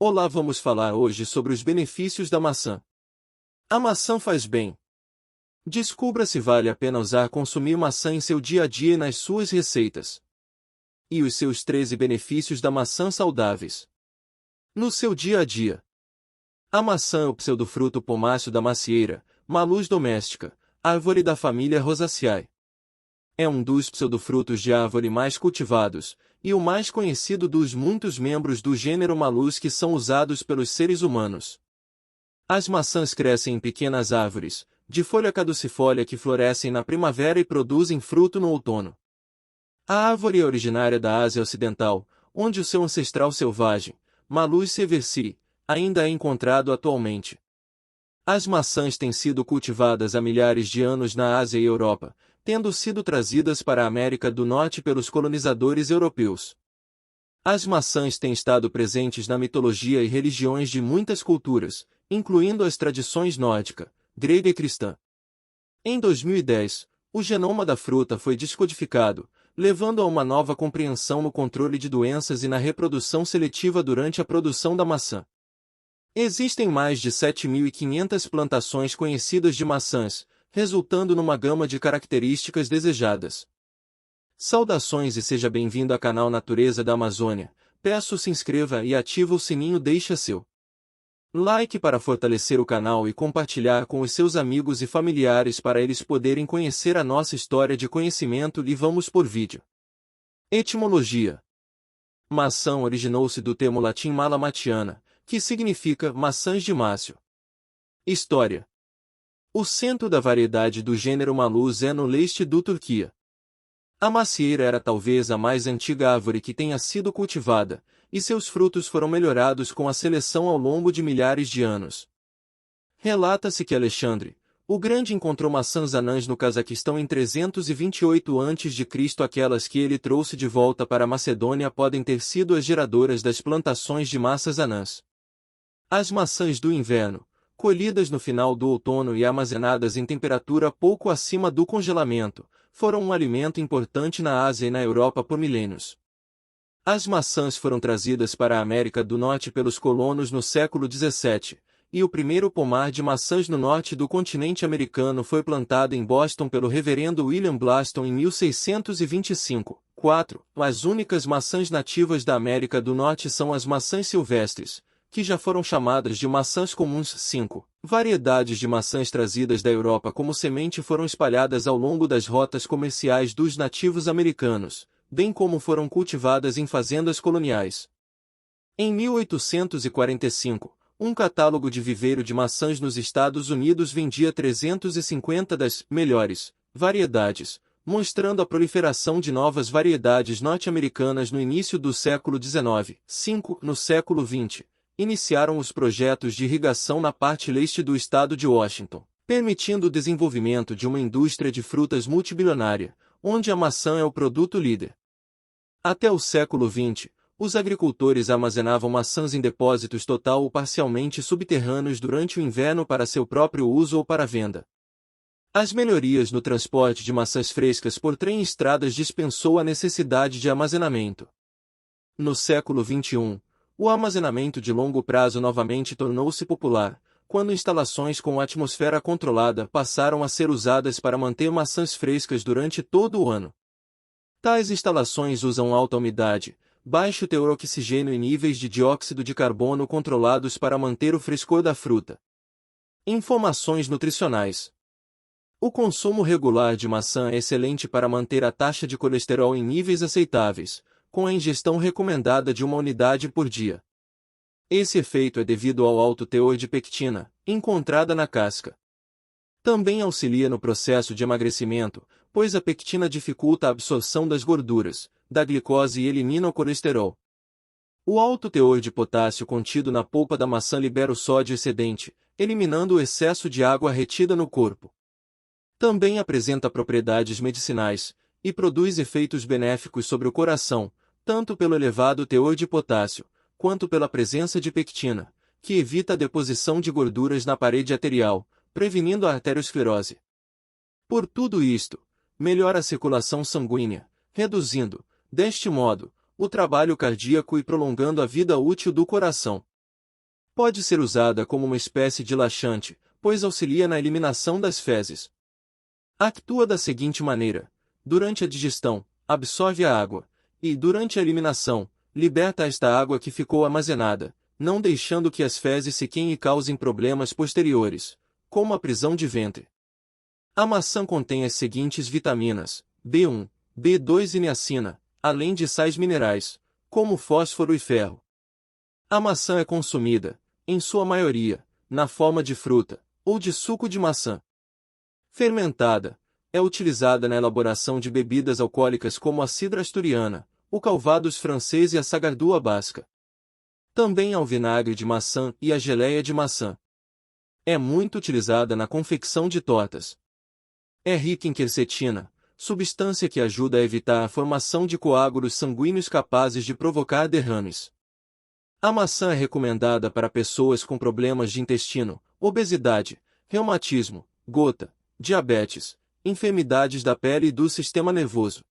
Olá, vamos falar hoje sobre os benefícios da maçã. A maçã faz bem. Descubra se vale a pena consumir maçã em seu dia a dia e nas suas receitas. E os seus 13 benefícios da maçã saudáveis. No seu dia a dia. A maçã é o pseudofruto pomáceo da macieira, Malus domestica, árvore da família Rosaceae. É um dos pseudofrutos de árvore mais cultivados, e o mais conhecido dos muitos membros do gênero Malus que são usados pelos seres humanos. As maçãs crescem em pequenas árvores, de folha caducifólia que florescem na primavera e produzem fruto no outono. A árvore é originária da Ásia Ocidental, onde o seu ancestral selvagem, Malus seversii, ainda é encontrado atualmente. As maçãs têm sido cultivadas há milhares de anos na Ásia e Europa, tendo sido trazidas para a América do Norte pelos colonizadores europeus. As maçãs têm estado presentes na mitologia e religiões de muitas culturas, incluindo as tradições nórdica, grega e cristã. Em 2010, o genoma da fruta foi descodificado, levando a uma nova compreensão no controle de doenças e na reprodução seletiva durante a produção da maçã. Existem mais de 7.500 plantações conhecidas de maçãs, resultando numa gama de características desejadas. Saudações e seja bem-vindo ao canal Natureza da Amazônia. Peço se inscreva e ative o sininho, deixa seu like para fortalecer o canal e compartilhar com os seus amigos e familiares para eles poderem conhecer a nossa história de conhecimento e vamos por vídeo. Etimologia. Maçã originou-se do termo latim mala matiana, que significa maçãs de Mácio. História. O centro da variedade do gênero Malus é no leste do Turquia. A macieira era talvez a mais antiga árvore que tenha sido cultivada, e seus frutos foram melhorados com a seleção ao longo de milhares de anos. Relata-se que Alexandre, o Grande, encontrou maçãs anãs no Cazaquistão em 328 a.C. Aquelas que ele trouxe de volta para a Macedônia podem ter sido as geradoras das plantações de maçãs anãs. As maçãs do inverno, colhidas no final do outono e armazenadas em temperatura pouco acima do congelamento, foram um alimento importante na Ásia e na Europa por milênios. As maçãs foram trazidas para a América do Norte pelos colonos no século XVII, e o primeiro pomar de maçãs no norte do continente americano foi plantado em Boston pelo reverendo William Blaston em 1625. 4. As únicas maçãs nativas da América do Norte são as maçãs silvestres, que já foram chamadas de maçãs comuns. 5. Variedades de maçãs trazidas da Europa como semente foram espalhadas ao longo das rotas comerciais dos nativos americanos, bem como foram cultivadas em fazendas coloniais. Em 1845, um catálogo de viveiro de maçãs nos Estados Unidos vendia 350 das melhores variedades, mostrando a proliferação de novas variedades norte-americanas no início do século XIX. 5. No século XX, iniciaram os projetos de irrigação na parte leste do estado de Washington, permitindo o desenvolvimento de uma indústria de frutas multibilionária, onde a maçã é o produto líder. Até o século XX, os agricultores armazenavam maçãs em depósitos total ou parcialmente subterrâneos durante o inverno para seu próprio uso ou para venda. As melhorias no transporte de maçãs frescas por trem e estradas dispensou a necessidade de armazenamento. No século XXI, o armazenamento de longo prazo novamente tornou-se popular, quando instalações com atmosfera controlada passaram a ser usadas para manter maçãs frescas durante todo o ano. Tais instalações usam alta umidade, baixo teor oxigênio e níveis de dióxido de carbono controlados para manter o frescor da fruta. Informações nutricionais. O consumo regular de maçã é excelente para manter a taxa de colesterol em níveis aceitáveis, com a ingestão recomendada de 1 unidade por dia. Esse efeito é devido ao alto teor de pectina, encontrada na casca. Também auxilia no processo de emagrecimento, pois a pectina dificulta a absorção das gorduras, da glicose e elimina o colesterol. O alto teor de potássio contido na polpa da maçã libera o sódio excedente, eliminando o excesso de água retida no corpo. Também apresenta propriedades medicinais, e produz efeitos benéficos sobre o coração, tanto pelo elevado teor de potássio, quanto pela presença de pectina, que evita a deposição de gorduras na parede arterial, prevenindo a arteriosclerose. Por tudo isto, melhora a circulação sanguínea, reduzindo, deste modo, o trabalho cardíaco e prolongando a vida útil do coração. Pode ser usada como uma espécie de laxante, pois auxilia na eliminação das fezes. Atua da seguinte maneira: durante a digestão, absorve a água, e, durante a eliminação, liberta esta água que ficou armazenada, não deixando que as fezes sequem e causem problemas posteriores, como a prisão de ventre. A maçã contém as seguintes vitaminas: B1, B2 e niacina, além de sais minerais, como fósforo e ferro. A maçã é consumida, em sua maioria, na forma de fruta, ou de suco de maçã. Fermentada, é utilizada na elaboração de bebidas alcoólicas como a cidra asturiana, o calvados francês e a sagardua basca. Também há o vinagre de maçã e a geleia de maçã. É muito utilizada na confecção de tortas. É rica em quercetina, substância que ajuda a evitar a formação de coágulos sanguíneos capazes de provocar derrames. A maçã é recomendada para pessoas com problemas de intestino, obesidade, reumatismo, gota, diabetes, enfermidades da pele e do sistema nervoso.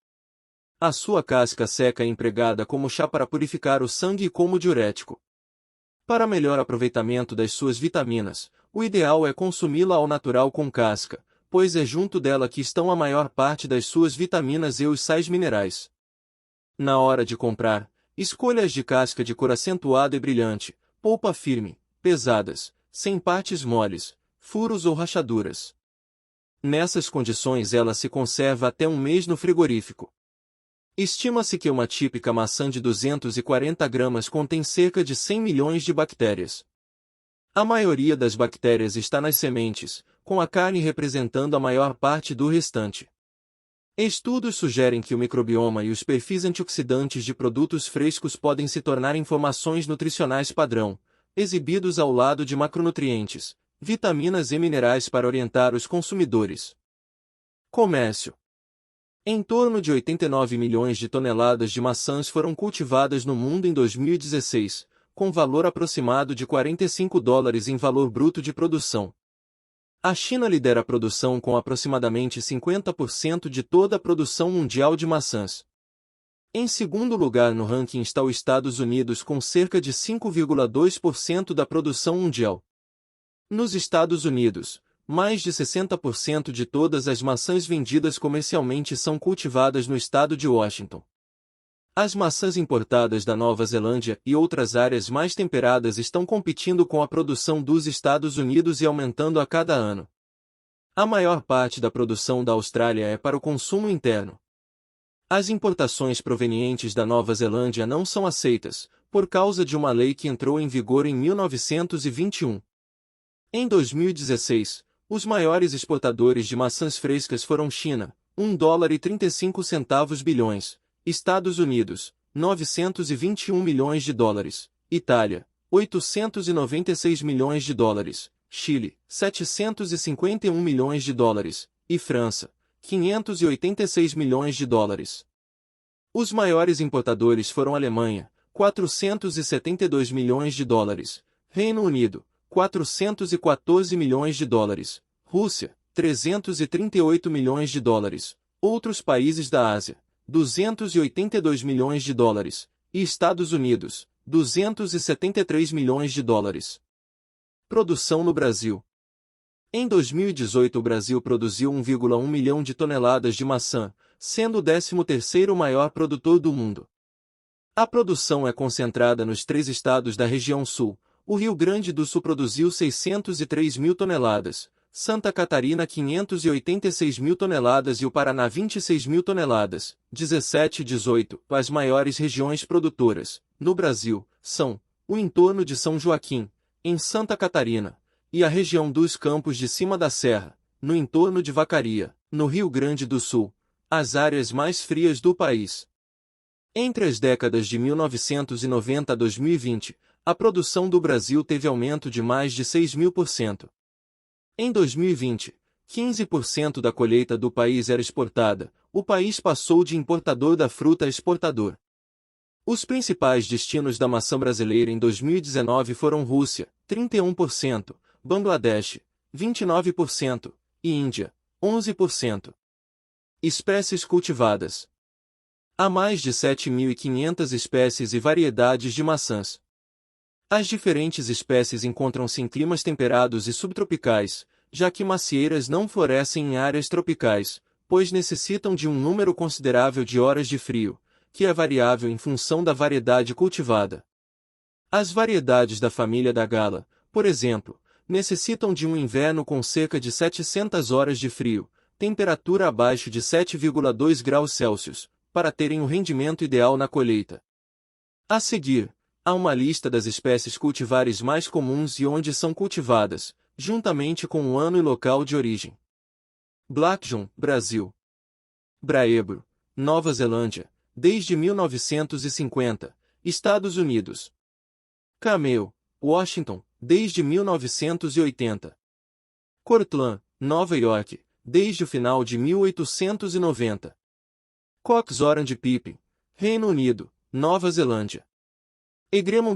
A sua casca seca é empregada como chá para purificar o sangue e como diurético. Para melhor aproveitamento das suas vitaminas, o ideal é consumi-la ao natural com casca, pois é junto dela que estão a maior parte das suas vitaminas e os sais minerais. Na hora de comprar, escolha as de casca de cor acentuada e brilhante, polpa firme, pesadas, sem partes moles, furos ou rachaduras. Nessas condições ela se conserva até um mês no frigorífico. Estima-se que uma típica maçã de 240 gramas contém cerca de 100 milhões de bactérias. A maioria das bactérias está nas sementes, com a carne representando a maior parte do restante. Estudos sugerem que o microbioma e os perfis antioxidantes de produtos frescos podem se tornar informações nutricionais padrão, exibidos ao lado de macronutrientes, vitaminas e minerais para orientar os consumidores. Comércio. Em torno de 89 milhões de toneladas de maçãs foram cultivadas no mundo em 2016, com valor aproximado de $45 em valor bruto de produção. A China lidera a produção com aproximadamente 50% de toda a produção mundial de maçãs. Em segundo lugar no ranking está os Estados Unidos com cerca de 5,2% da produção mundial. Nos Estados Unidos, mais de 60% de todas as maçãs vendidas comercialmente são cultivadas no estado de Washington. As maçãs importadas da Nova Zelândia e outras áreas mais temperadas estão competindo com a produção dos Estados Unidos e aumentando a cada ano. A maior parte da produção da Austrália é para o consumo interno. As importações provenientes da Nova Zelândia não são aceitas, por causa de uma lei que entrou em vigor em 1921. Em 2016, os maiores exportadores de maçãs frescas foram China, $1,35 bilhões, Estados Unidos, $921 milhões, Itália, $896 milhões, Chile, $751 milhões e França, $586 milhões. Os maiores importadores foram Alemanha, $472 milhões, Reino Unido, $414 milhões, Rússia, $338 milhões, outros países da Ásia, $282 milhões, e Estados Unidos, $273 milhões. Produção no Brasil. Em 2018 o Brasil produziu 1,1 milhão de toneladas de maçã, sendo o 13º maior produtor do mundo. A produção é concentrada nos 3 estados da região sul. O Rio Grande do Sul produziu 603 mil toneladas, Santa Catarina 586 mil toneladas e o Paraná 26 mil toneladas, 17 e 18. As maiores regiões produtoras, no Brasil, são o entorno de São Joaquim, em Santa Catarina, e a região dos Campos de Cima da Serra, no entorno de Vacaria, no Rio Grande do Sul, as áreas mais frias do país. Entre as décadas de 1990 a 2020, a produção do Brasil teve aumento de mais de 6.000%. Em 2020, 15% da colheita do país era exportada, o país passou de importador da fruta a exportador. Os principais destinos da maçã brasileira em 2019 foram Rússia, 31%, Bangladesh, 29%, e Índia, 11%. Espécies cultivadas. Há mais de 7.500 espécies e variedades de maçãs. As diferentes espécies encontram-se em climas temperados e subtropicais, já que macieiras não florescem em áreas tropicais, pois necessitam de um número considerável de horas de frio, que é variável em função da variedade cultivada. As variedades da família da Gala, por exemplo, necessitam de um inverno com cerca de 700 horas de frio, temperatura abaixo de 7,2 graus Celsius, para terem o rendimento ideal na colheita. A seguir, há uma lista das espécies cultivares mais comuns e onde são cultivadas, juntamente com o ano e local de origem. Blackjohn, Brasil. Braebro, Nova Zelândia, desde 1950, Estados Unidos. Cameo, Washington, desde 1980. Cortland, Nova York, desde o final de 1890. Cox Orange Pippin, Reino Unido, Nova Zelândia. Egremon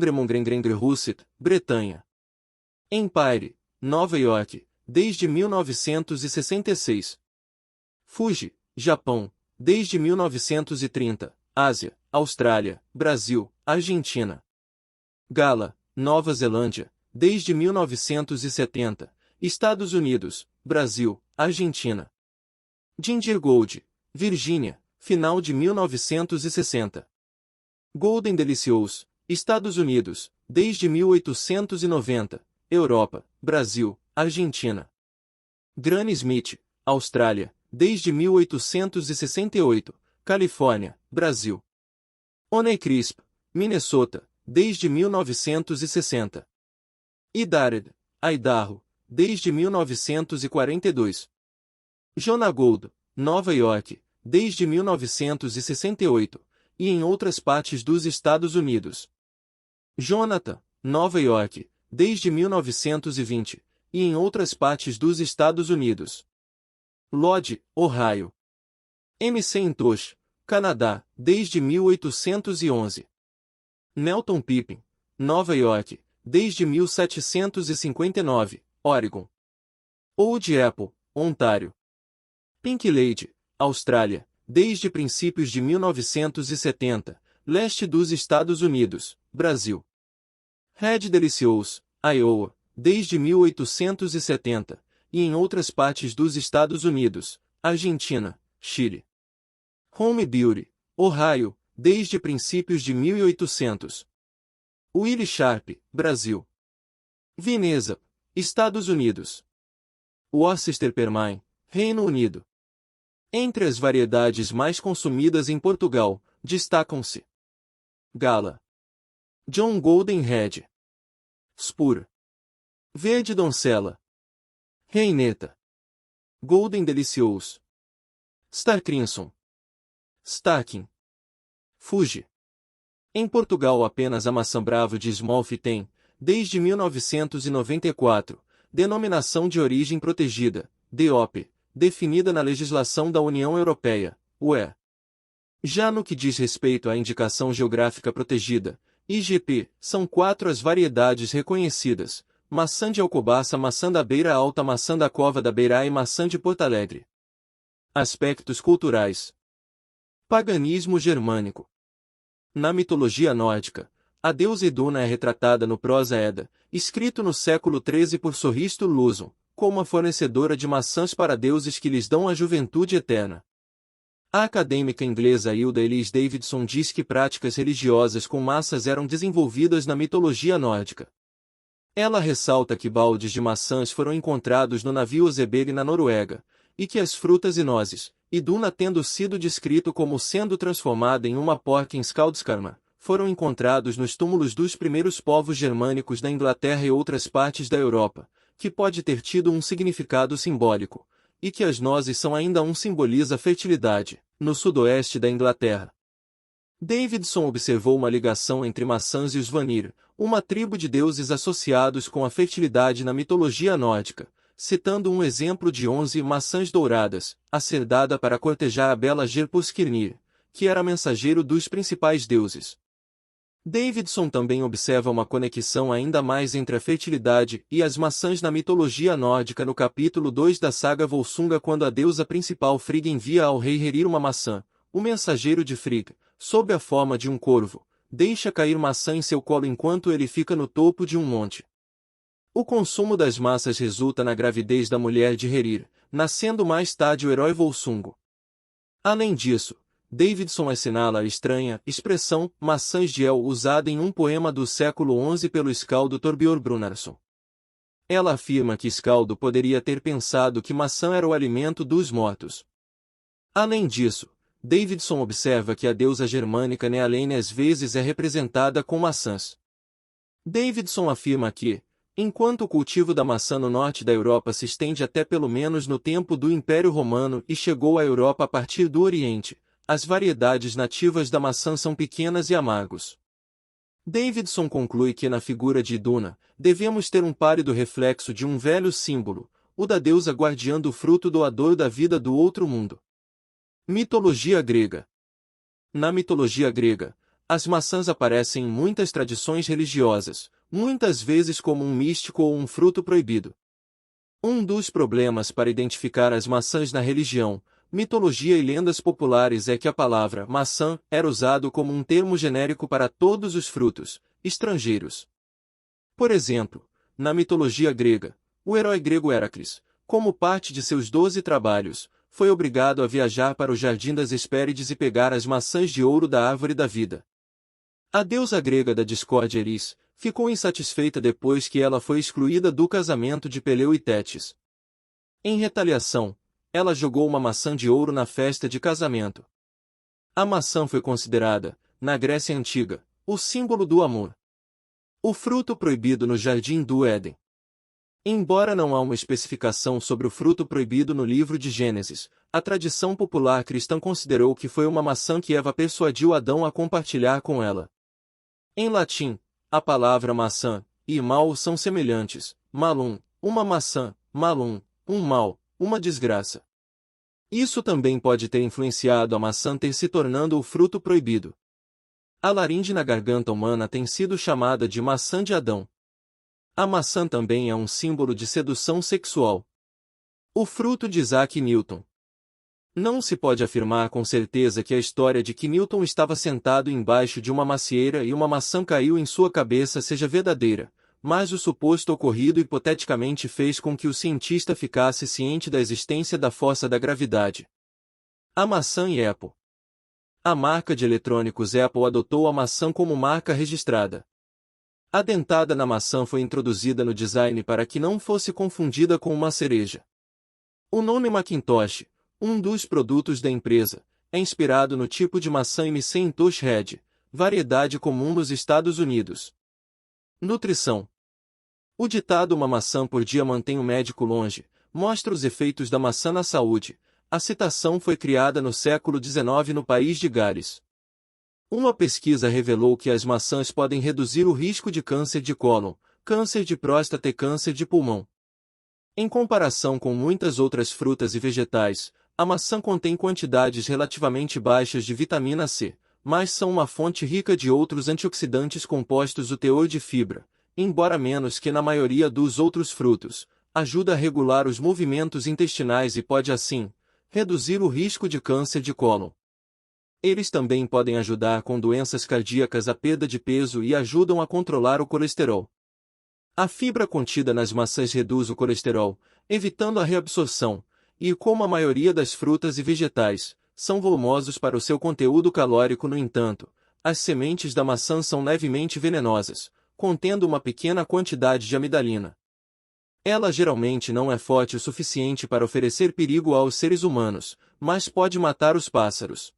Russet, Bretanha. Empire, Nova York, desde 1966. Fuji, Japão, desde 1930, Ásia, Austrália, Brasil, Argentina. Gala, Nova Zelândia, desde 1970, Estados Unidos, Brasil, Argentina. Ginger Gold, Virgínia, final de 1960. Golden Delicious, Estados Unidos, desde 1890, Europa, Brasil, Argentina. Granny Smith, Austrália, desde 1868, Califórnia, Brasil. Honeycrisp, Minnesota, desde 1960. Idared, Idaho, desde 1942. Jonah Gold, Nova York, desde 1968, e em outras partes dos Estados Unidos. Jonathan, Nova York, desde 1920, e em outras partes dos Estados Unidos. Lodge, Ohio. MC Intosh, Canadá, desde 1811. Nelton Pippin, Nova York, desde 1759, Oregon. Old Apple, Ontário. Pink Lady, Austrália, desde princípios de 1970, leste dos Estados Unidos, Brasil. Red Delicious, Iowa, desde 1870, e em outras partes dos Estados Unidos, Argentina, Chile. Home Beauty, Ohio, desde princípios de 1800. Willie Sharp, Brasil. Veneza, Estados Unidos. Worcester Permine, Reino Unido. Entre as variedades mais consumidas em Portugal, destacam-se Gala, John Golden Red, Spur, Verde Doncella, Reineta, Golden Delicious, Star Crimson, Stacking, Fuji. Em Portugal apenas a maçã bravo de Smolf tem, desde 1994, denominação de origem protegida, DOP, definida na legislação da União Europeia, UE. Já no que diz respeito à Indicação Geográfica Protegida, IGP, são 4 as variedades reconhecidas: maçã de Alcobaça, maçã da Beira Alta, maçã da Cova da Beira e maçã de Porto Alegre. Aspectos culturais. Paganismo germânico. Na mitologia nórdica, a deusa Iduna é retratada no Prosa Edda, escrito no século XIII por Sorristo Luzon, como a fornecedora de maçãs para deuses que lhes dão a juventude eterna. A acadêmica inglesa Hilda Elise Davidson diz que práticas religiosas com maçãs eram desenvolvidas na mitologia nórdica. Ela ressalta que baldes de maçãs foram encontrados no navio Oseberg na Noruega, e que as frutas e nozes, Iduna tendo sido descrito como sendo transformada em uma porca em Skaldskaparna, foram encontrados nos túmulos dos primeiros povos germânicos da Inglaterra e outras partes da Europa, que pode ter tido um significado simbólico, e que as nozes são ainda simboliza a fertilidade, no sudoeste da Inglaterra. Davidson observou uma ligação entre maçãs e os Vanir, uma tribo de deuses associados com a fertilidade na mitologia nórdica, citando um exemplo de 11 maçãs douradas, a ser dada para cortejar a bela Gerpuskirnir, que era mensageiro dos principais deuses. Davidson também observa uma conexão ainda mais entre a fertilidade e as maçãs na mitologia nórdica no capítulo 2 da saga Volsunga, quando a deusa principal Frigg envia ao rei Herir uma maçã, o mensageiro de Frigg, sob a forma de um corvo, deixa cair maçã em seu colo enquanto ele fica no topo de um monte. O consumo das massas resulta na gravidez da mulher de Herir, nascendo mais tarde o herói Volsungo. Além disso, Davidson assinala a estranha expressão maçãs de El usada em um poema do século XI pelo escaldo Thorbjorn. Ela afirma que Escaldo poderia ter pensado que maçã era o alimento dos mortos. Além disso, Davidson observa que a deusa germânica Nealene às vezes é representada com maçãs. Davidson afirma que, enquanto o cultivo da maçã no norte da Europa se estende até pelo menos no tempo do Império Romano e chegou à Europa a partir do Oriente, as variedades nativas da maçã são pequenas e amargos. Davidson conclui que na figura de Iduna, devemos ter um pálido reflexo de um velho símbolo, o da deusa guardiã do fruto doador da vida do outro mundo. Mitologia grega. Na mitologia grega, as maçãs aparecem em muitas tradições religiosas, muitas vezes como um místico ou um fruto proibido. Um dos problemas para identificar as maçãs na religião, mitologia e lendas populares é que a palavra maçã era usado como um termo genérico para todos os frutos estrangeiros. Por exemplo, na mitologia grega, o herói grego Heracles, como parte de seus 12 trabalhos, foi obrigado a viajar para o Jardim das Hespérides e pegar as maçãs de ouro da árvore da vida. A deusa grega da discórdia Eris ficou insatisfeita depois que ela foi excluída do casamento de Peleu e Tétis. Em retaliação, ela jogou uma maçã de ouro na festa de casamento. A maçã foi considerada, na Grécia Antiga, o símbolo do amor. O fruto proibido no Jardim do Éden. Embora não há uma especificação sobre o fruto proibido no livro de Gênesis, a tradição popular cristã considerou que foi uma maçã que Eva persuadiu Adão a compartilhar com ela. Em latim, a palavra maçã e mal são semelhantes, malum, uma maçã, malum, um mal, uma desgraça. Isso também pode ter influenciado a maçã ter se tornando o fruto proibido. A laringe na garganta humana tem sido chamada de maçã de Adão. A maçã também é um símbolo de sedução sexual. O fruto de Isaac Newton. Não se pode afirmar com certeza que a história de que Newton estava sentado embaixo de uma macieira e uma maçã caiu em sua cabeça seja verdadeira, mas o suposto ocorrido hipoteticamente fez com que o cientista ficasse ciente da existência da força da gravidade. A maçã e Apple. A marca de eletrônicos Apple adotou a maçã como marca registrada. A dentada na maçã foi introduzida no design para que não fosse confundida com uma cereja. O nome Macintosh, um dos produtos da empresa, é inspirado no tipo de maçã Macintosh Red, variedade comum nos Estados Unidos. Nutrição. O ditado "uma maçã por dia mantém o médico longe" mostra os efeitos da maçã na saúde. A citação foi criada no século XIX no país de Gales. Uma pesquisa revelou que as maçãs podem reduzir o risco de câncer de cólon, câncer de próstata e câncer de pulmão. Em comparação com muitas outras frutas e vegetais, a maçã contém quantidades relativamente baixas de vitamina C, mas são uma fonte rica de outros antioxidantes compostos. O teor de fibra, embora menos que na maioria dos outros frutos, ajuda a regular os movimentos intestinais e pode, assim, reduzir o risco de câncer de cólon. Eles também podem ajudar com doenças cardíacas, a perda de peso e ajudam a controlar o colesterol. A fibra contida nas maçãs reduz o colesterol, evitando a reabsorção, e como a maioria das frutas e vegetais, são volumosos para o seu conteúdo calórico. No entanto, as sementes da maçã são levemente venenosas, contendo uma pequena quantidade de amidalina. Ela geralmente não é forte o suficiente para oferecer perigo aos seres humanos, mas pode matar os pássaros.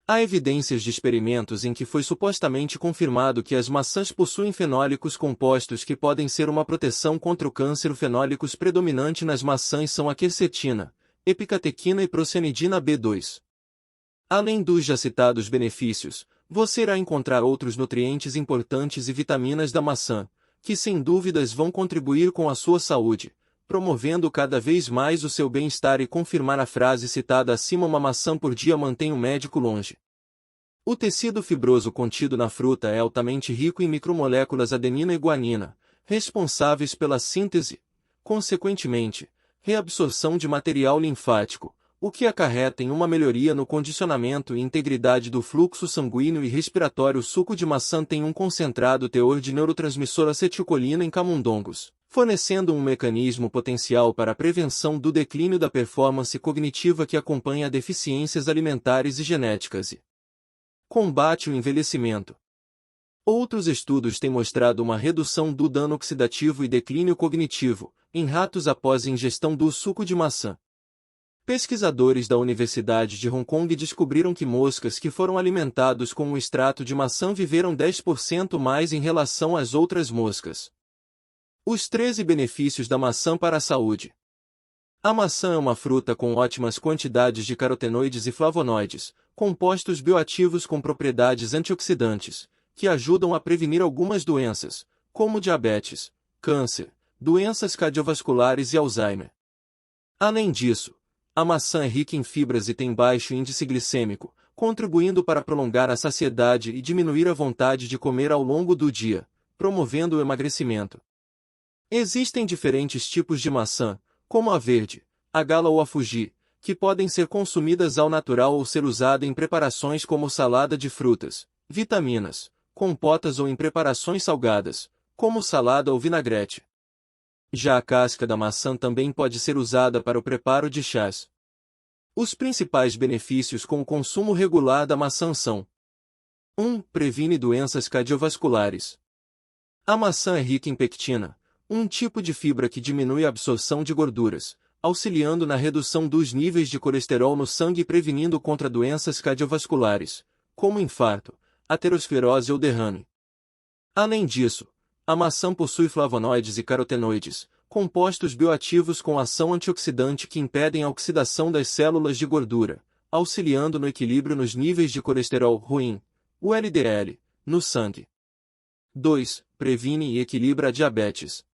Há evidências de experimentos em que foi supostamente confirmado que as maçãs possuem fenólicos compostos que podem ser uma proteção contra o câncer. Os fenólicos predominantes nas maçãs são a quercetina, epicatequina e procenidina B2. Além dos já citados benefícios, você irá encontrar outros nutrientes importantes e vitaminas da maçã, que sem dúvidas vão contribuir com a sua saúde, promovendo cada vez mais o seu bem-estar e confirmar a frase citada acima: uma maçã por dia mantém o médico longe. O tecido fibroso contido na fruta é altamente rico em micromoléculas adenina e guanina, responsáveis pela síntese, consequentemente, reabsorção de material linfático, o que acarreta em uma melhoria no condicionamento e integridade do fluxo sanguíneo e respiratório. O suco de maçã tem um concentrado teor de neurotransmissor acetilcolina em camundongos, fornecendo um mecanismo potencial para a prevenção do declínio da performance cognitiva que acompanha deficiências alimentares e genéticas e combate o envelhecimento. Outros estudos têm mostrado uma redução do dano oxidativo e declínio cognitivo em ratos após ingestão do suco de maçã. Pesquisadores da Universidade de Hong Kong descobriram que moscas que foram alimentados com um extrato de maçã viveram 10% mais em relação às outras moscas. Os 13 benefícios da maçã para a saúde. A maçã é uma fruta com ótimas quantidades de carotenoides e flavonoides, compostos bioativos com propriedades antioxidantes, que ajudam a prevenir algumas doenças, como diabetes, câncer, doenças cardiovasculares e Alzheimer. Além disso, a maçã é rica em fibras e tem baixo índice glicêmico, contribuindo para prolongar a saciedade e diminuir a vontade de comer ao longo do dia, promovendo o emagrecimento. Existem diferentes tipos de maçã, como a verde, a gala ou a Fuji, que podem ser consumidas ao natural ou ser usada em preparações como salada de frutas, vitaminas, compotas ou em preparações salgadas, como salada ou vinagrete. Já a casca da maçã também pode ser usada para o preparo de chás. Os principais benefícios com o consumo regular da maçã são: 1. Previne doenças cardiovasculares. A maçã é rica em pectina, um tipo de fibra que diminui a absorção de gorduras, auxiliando na redução dos níveis de colesterol no sangue e prevenindo contra doenças cardiovasculares, como infarto, aterosclerose ou derrame. Além disso, a maçã possui flavonoides e carotenoides, compostos bioativos com ação antioxidante que impedem a oxidação das células de gordura, auxiliando no equilíbrio nos níveis de colesterol ruim, o LDL, no sangue. 2. Previne e equilibra a diabetes.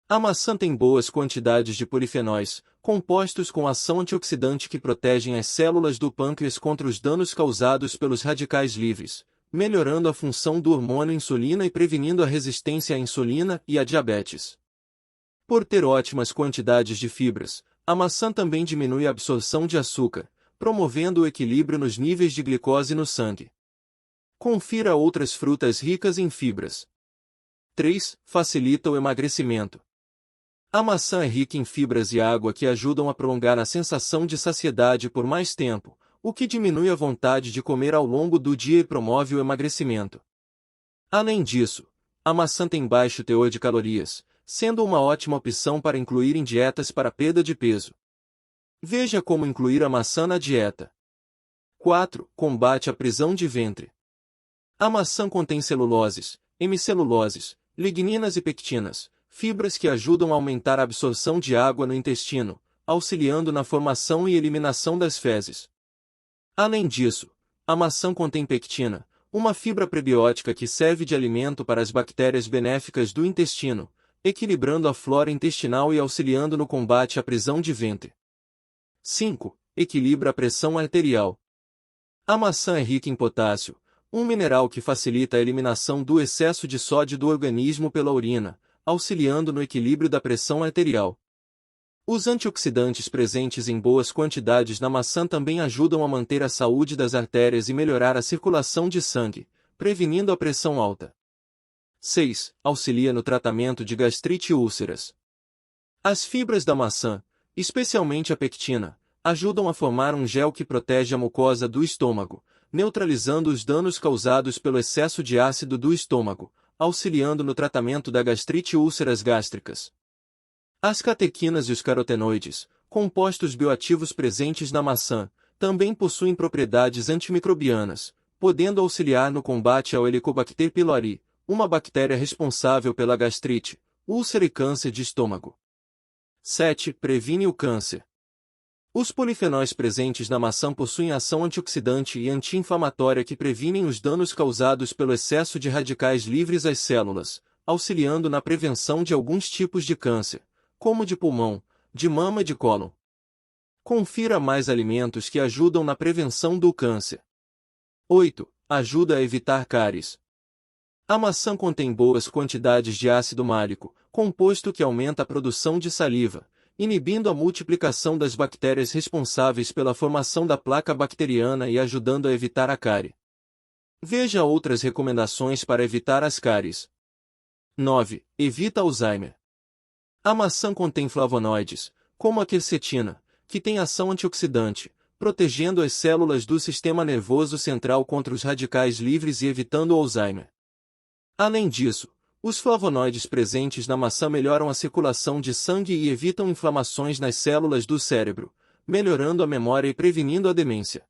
A maçã tem boas quantidades de polifenóis, compostos com ação antioxidante que protegem as células do pâncreas contra os danos causados pelos radicais livres, melhorando a função do hormônio insulina e prevenindo a resistência à insulina e à diabetes. Por ter ótimas quantidades de fibras, a maçã também diminui a absorção de açúcar, promovendo o equilíbrio nos níveis de glicose no sangue. Confira outras frutas ricas em fibras. 3. Facilita o emagrecimento. A maçã é rica em fibras e água que ajudam a prolongar a sensação de saciedade por mais tempo, o que diminui a vontade de comer ao longo do dia e promove o emagrecimento. Além disso, a maçã tem baixo teor de calorias, sendo uma ótima opção para incluir em dietas para perda de peso. Veja como incluir a maçã na dieta. 4. Combate a prisão de ventre. A maçã contém celuloses, hemiceluloses, ligninas e pectinas, fibras que ajudam a aumentar a absorção de água no intestino, auxiliando na formação e eliminação das fezes. Além disso, a maçã contém pectina, uma fibra prebiótica que serve de alimento para as bactérias benéficas do intestino, equilibrando a flora intestinal e auxiliando no combate à prisão de ventre. 5. Equilibra a pressão arterial. A maçã é rica em potássio, um mineral que facilita a eliminação do excesso de sódio do organismo pela urina, auxiliando no equilíbrio da pressão arterial. Os antioxidantes presentes em boas quantidades na maçã também ajudam a manter a saúde das artérias e melhorar a circulação de sangue, prevenindo a pressão alta. 6. Auxilia no tratamento de gastrite e úlceras. As fibras da maçã, especialmente a pectina, ajudam a formar um gel que protege a mucosa do estômago, neutralizando os danos causados pelo excesso de ácido do estômago, auxiliando no tratamento da gastrite e úlceras gástricas. As catequinas e os carotenoides, compostos bioativos presentes na maçã, também possuem propriedades antimicrobianas, podendo auxiliar no combate ao Helicobacter pylori, uma bactéria responsável pela gastrite, úlcera e câncer de estômago. 7. Previne o câncer. Os polifenóis presentes na maçã possuem ação antioxidante e anti-inflamatória que previnem os danos causados pelo excesso de radicais livres às células, auxiliando na prevenção de alguns tipos de câncer, como de pulmão, de mama e de cólon. Confira mais alimentos que ajudam na prevenção do câncer. 8. Ajuda a evitar cáries. A maçã contém boas quantidades de ácido málico, composto que aumenta a produção de saliva, inibindo a multiplicação das bactérias responsáveis pela formação da placa bacteriana e ajudando a evitar a cárie. Veja outras recomendações para evitar as cáries. 9. Evita Alzheimer. A maçã contém flavonoides, como a quercetina, que tem ação antioxidante, protegendo as células do sistema nervoso central contra os radicais livres e evitando o Alzheimer. Além disso, os flavonoides presentes na maçã melhoram a circulação de sangue e evitam inflamações nas células do cérebro, melhorando a memória e prevenindo a demência.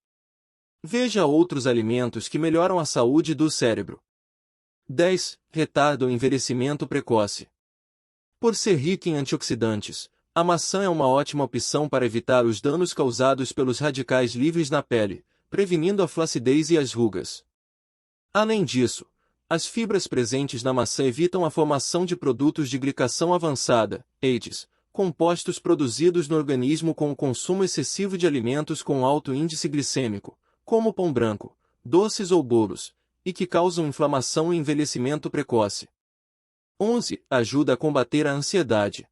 Veja outros alimentos que melhoram a saúde do cérebro. 10. Retarda o envelhecimento precoce. Por ser rica em antioxidantes, a maçã é uma ótima opção para evitar os danos causados pelos radicais livres na pele, prevenindo a flacidez e as rugas. Além disso, as fibras presentes na maçã evitam a formação de produtos de glicação avançada, AIDS, compostos produzidos no organismo com o consumo excessivo de alimentos com alto índice glicêmico, como pão branco, doces ou bolos, e que causam inflamação e envelhecimento precoce. 11. Ajuda a combater a ansiedade.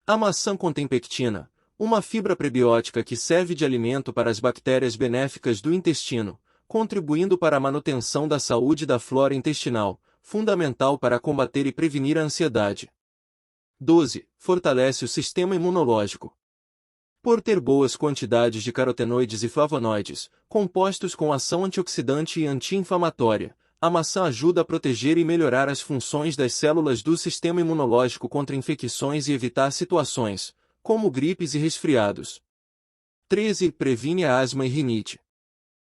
A maçã contém pectina, uma fibra prebiótica que serve de alimento para as bactérias benéficas do intestino, contribuindo para a manutenção da saúde da flora intestinal, fundamental para combater e prevenir a ansiedade. 12. Fortalece o sistema imunológico. Por ter boas quantidades de carotenoides e flavonoides, compostos com ação antioxidante e anti-inflamatória, a maçã ajuda a proteger e melhorar as funções das células do sistema imunológico contra infecções e evitar situações, como gripes e resfriados. 13. Previne a asma e rinite.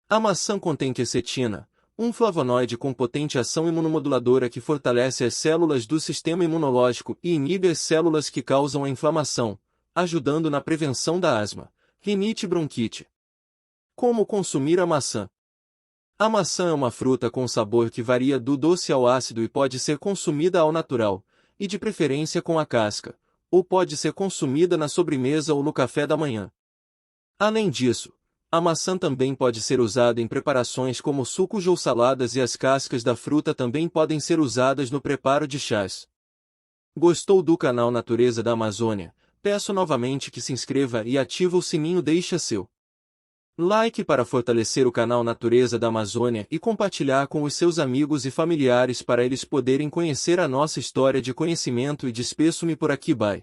A maçã contém quercetina, um flavonoide com potente ação imunomoduladora que fortalece as células do sistema imunológico e inibe as células que causam a inflamação, ajudando na prevenção da asma, rinite e bronquite. Como consumir a maçã? A maçã é uma fruta com sabor que varia do doce ao ácido e pode ser consumida ao natural, e de preferência com a casca, ou pode ser consumida na sobremesa ou no café da manhã. Além disso, a maçã também pode ser usada em preparações como sucos ou saladas e as cascas da fruta também podem ser usadas no preparo de chás. Gostou do canal Natureza da Amazônia? Peço novamente que se inscreva e ative o sininho, deixa seu like para fortalecer o canal Natureza da Amazônia e compartilhar com os seus amigos e familiares para eles poderem conhecer a nossa história de conhecimento e despeço-me por aqui, bye.